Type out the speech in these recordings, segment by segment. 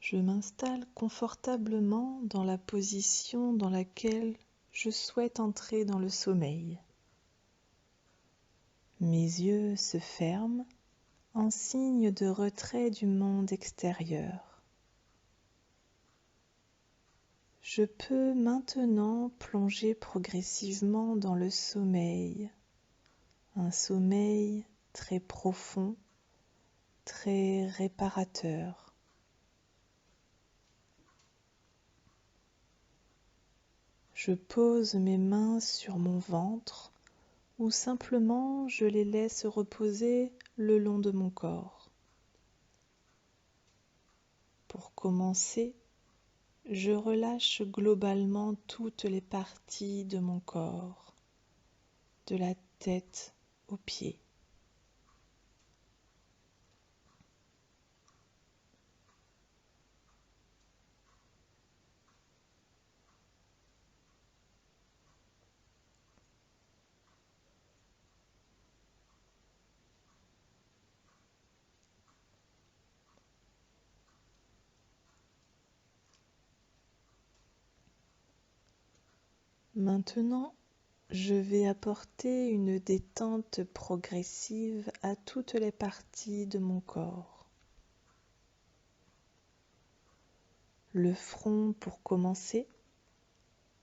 Je m'installe confortablement dans la position dans laquelle je souhaite entrer dans le sommeil. Mes yeux se ferment en signe de retrait du monde extérieur. Je peux maintenant plonger progressivement dans le sommeil, un sommeil très profond, très réparateur. Je pose mes mains sur mon ventre ou simplement je les laisse reposer le long de mon corps. Pour commencer, je relâche globalement toutes les parties de mon corps, de la tête aux pieds. Maintenant, je vais apporter une détente progressive à toutes les parties de mon corps. Le front pour commencer,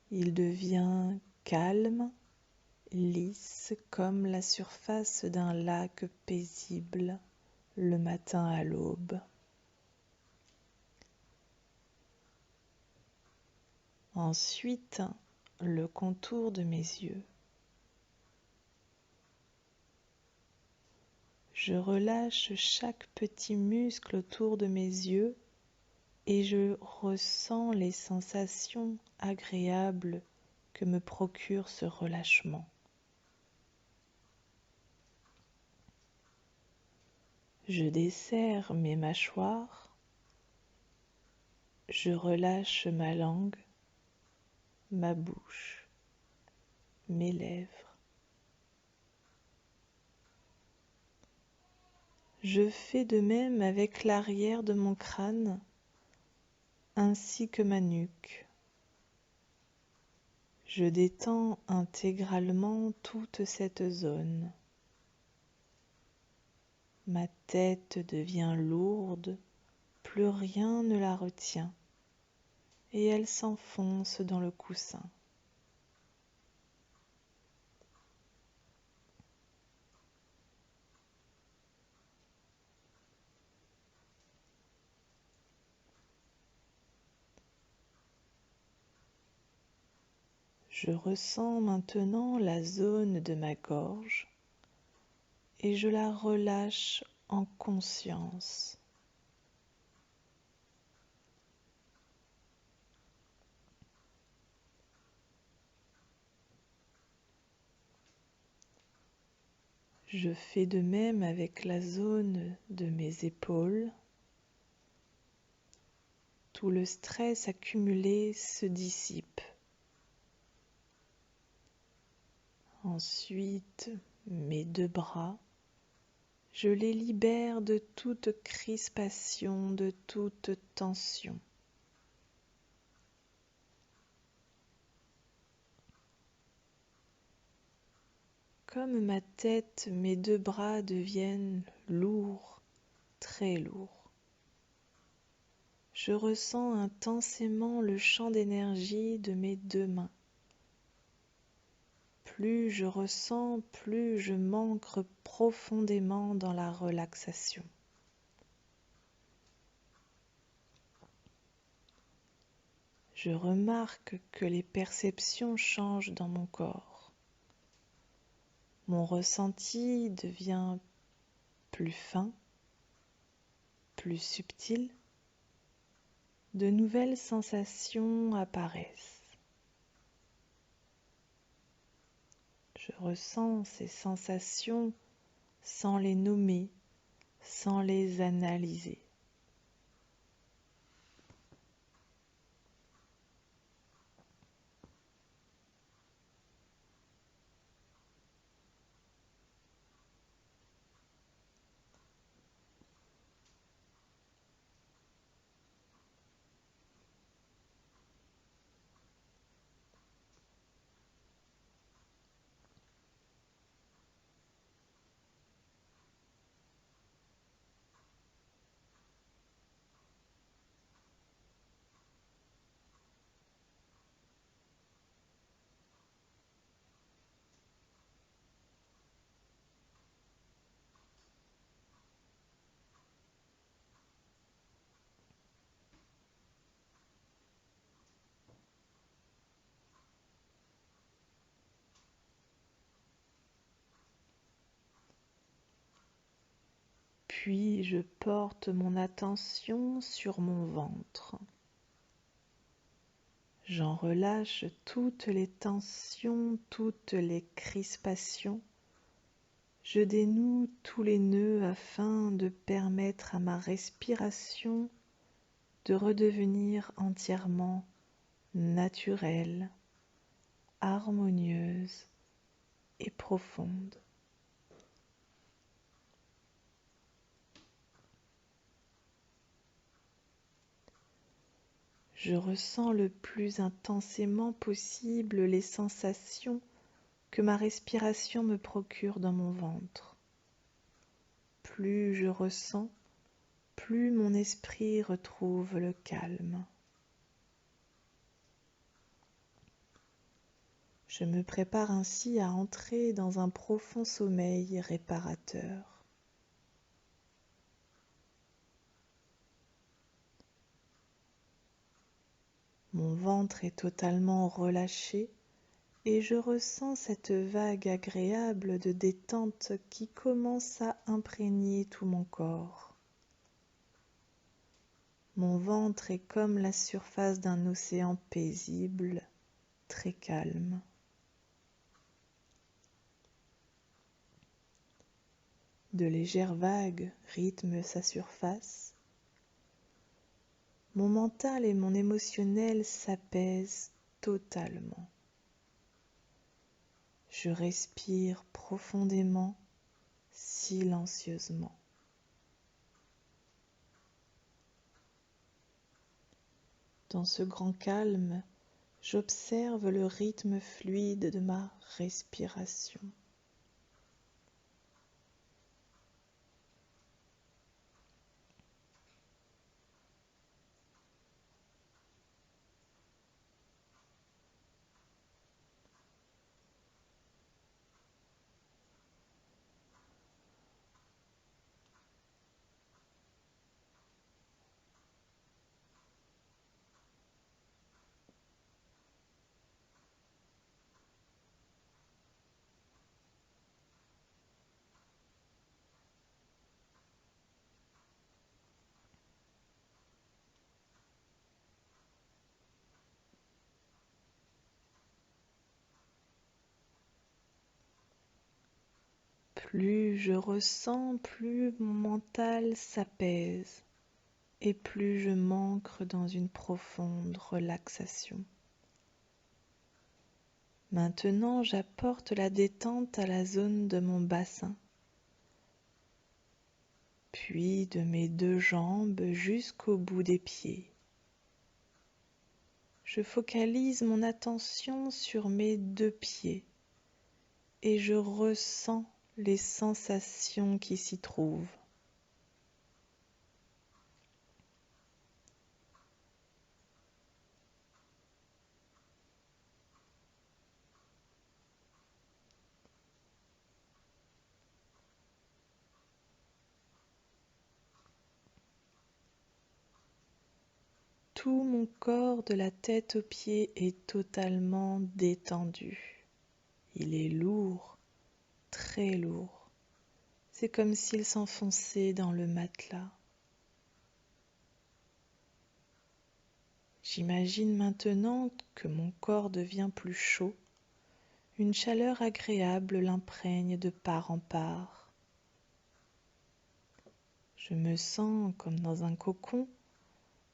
il devient calme, lisse comme la surface d'un lac paisible le matin à l'aube. Ensuite, le contour de mes yeux. Je relâche chaque petit muscle autour de mes yeux et je ressens les sensations agréables que me procure ce relâchement. Je desserre mes mâchoires, je relâche ma langue, ma bouche, mes lèvres. Je fais de même avec l'arrière de mon crâne ainsi que ma nuque. Je détends intégralement toute cette zone. Ma tête devient lourde, plus rien ne la retient, et elle s'enfonce dans le coussin. Je ressens maintenant la zone de ma gorge et je la relâche en conscience. Je fais de même avec la zone de mes épaules. Tout le stress accumulé se dissipe. Ensuite, mes deux bras, je les libère de toute crispation, de toute tension. Comme ma tête, mes deux bras deviennent lourds, très lourds. Je ressens intensément le champ d'énergie de mes deux mains. Plus je ressens, plus je m'ancre profondément dans la relaxation. Je remarque que les perceptions changent dans mon corps. Mon ressenti devient plus fin, plus subtil. De nouvelles sensations apparaissent. Je ressens ces sensations sans les nommer, sans les analyser. Puis je porte mon attention sur mon ventre. J'en relâche toutes les tensions, toutes les crispations. Je dénoue tous les nœuds afin de permettre à ma respiration de redevenir entièrement naturelle, harmonieuse et profonde. Je ressens le plus intensément possible les sensations que ma respiration me procure dans mon ventre. Plus je ressens, plus mon esprit retrouve le calme. Je me prépare ainsi à entrer dans un profond sommeil réparateur. Mon ventre est totalement relâché et je ressens cette vague agréable de détente qui commence à imprégner tout mon corps. Mon ventre est comme la surface d'un océan paisible, très calme. De légères vagues rythment sa surface. Mon mental et mon émotionnel s'apaisent totalement. Je respire profondément, silencieusement. Dans ce grand calme, j'observe le rythme fluide de ma respiration. Plus je ressens, plus mon mental s'apaise et plus je m'ancre dans une profonde relaxation. Maintenant, j'apporte la détente à la zone de mon bassin, puis de mes deux jambes jusqu'au bout des pieds. Je focalise mon attention sur mes deux pieds et je ressens les sensations qui s'y trouvent. Tout mon corps de la tête aux pieds est totalement détendu. Il est lourd, très lourd. C'est comme s'il s'enfonçait dans le matelas. J'imagine maintenant que mon corps devient plus chaud. Une chaleur agréable l'imprègne de part en part. Je me sens comme dans un cocon,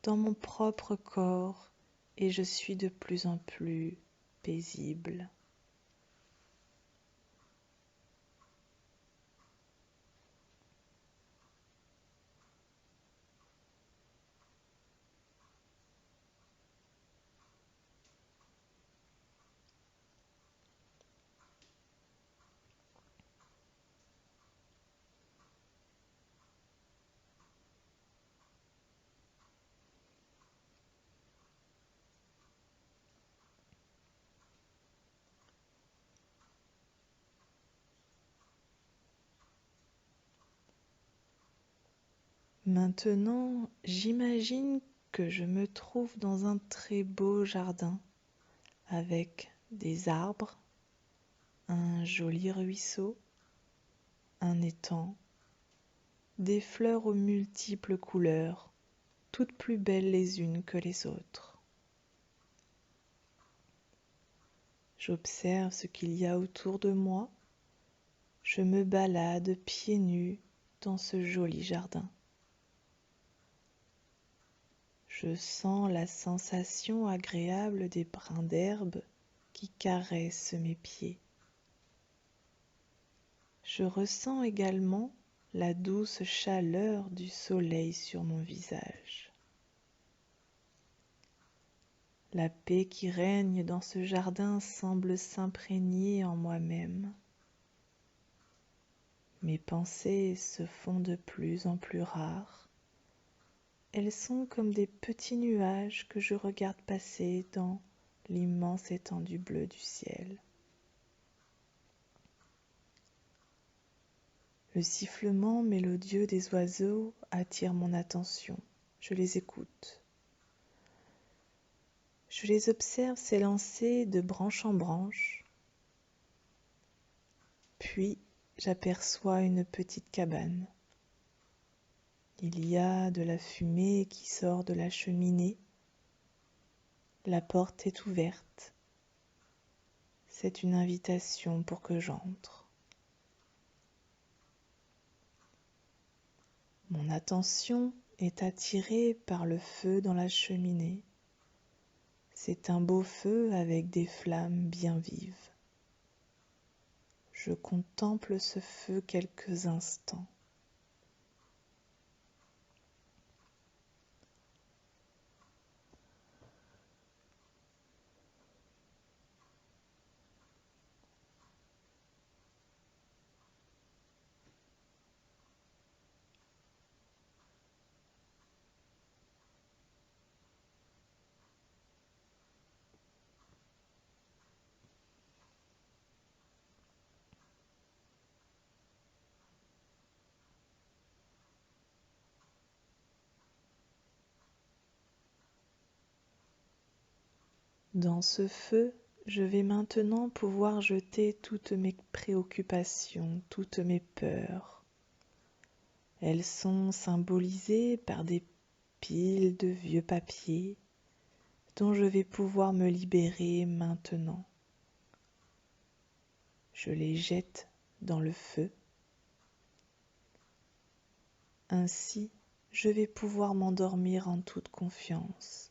dans mon propre corps, et je suis de plus en plus paisible. Maintenant, j'imagine que je me trouve dans un très beau jardin avec des arbres, un joli ruisseau, un étang, des fleurs aux multiples couleurs, toutes plus belles les unes que les autres. J'observe ce qu'il y a autour de moi, je me balade pieds nus dans ce joli jardin. Je sens la sensation agréable des brins d'herbe qui caressent mes pieds. Je ressens également la douce chaleur du soleil sur mon visage. La paix qui règne dans ce jardin semble s'imprégner en moi-même. Mes pensées se font de plus en plus rares. Elles sont comme des petits nuages que je regarde passer dans l'immense étendue bleue du ciel. Le sifflement mélodieux des oiseaux attire mon attention. Je les écoute. Je les observe s'élancer de branche en branche. Puis j'aperçois une petite cabane. Il y a de la fumée qui sort de la cheminée. La porte est ouverte. C'est une invitation pour que j'entre. Mon attention est attirée par le feu dans la cheminée. C'est un beau feu avec des flammes bien vives. Je contemple ce feu quelques instants. Dans ce feu, je vais maintenant pouvoir jeter toutes mes préoccupations, toutes mes peurs. Elles sont symbolisées par des piles de vieux papiers dont je vais pouvoir me libérer maintenant. Je les jette dans le feu. Ainsi, je vais pouvoir m'endormir en toute confiance,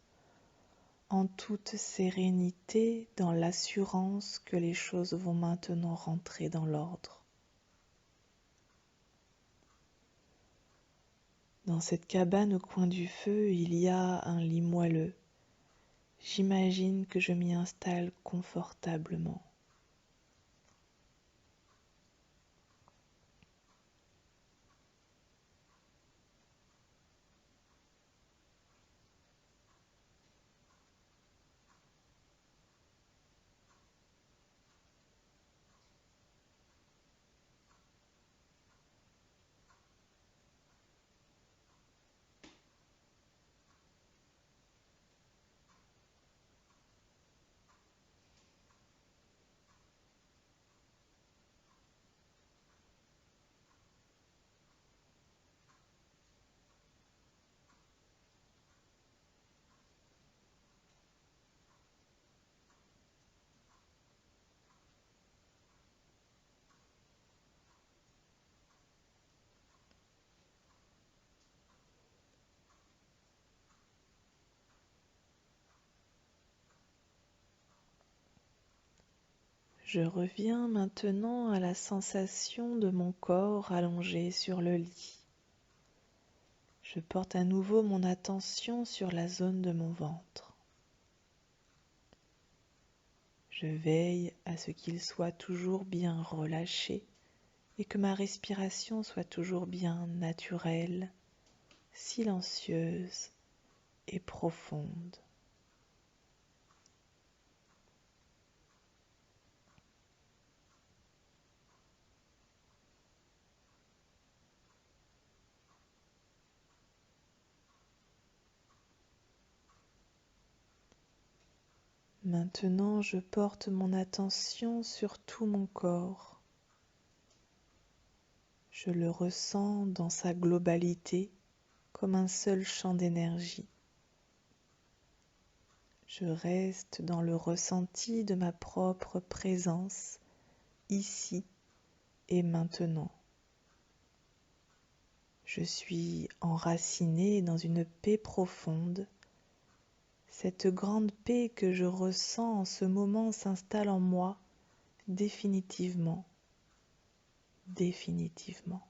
en toute sérénité, dans l'assurance que les choses vont maintenant rentrer dans l'ordre. Dans cette cabane au coin du feu, il y a un lit moelleux. J'imagine que je m'y installe confortablement. Je reviens maintenant à la sensation de mon corps allongé sur le lit. Je porte à nouveau mon attention sur la zone de mon ventre. Je veille à ce qu'il soit toujours bien relâché et que ma respiration soit toujours bien naturelle, silencieuse et profonde. Maintenant, je porte mon attention sur tout mon corps. Je le ressens dans sa globalité comme un seul champ d'énergie. Je reste dans le ressenti de ma propre présence ici et maintenant. Je suis enracinée dans une paix profonde. Cette grande paix que je ressens en ce moment s'installe en moi définitivement, définitivement.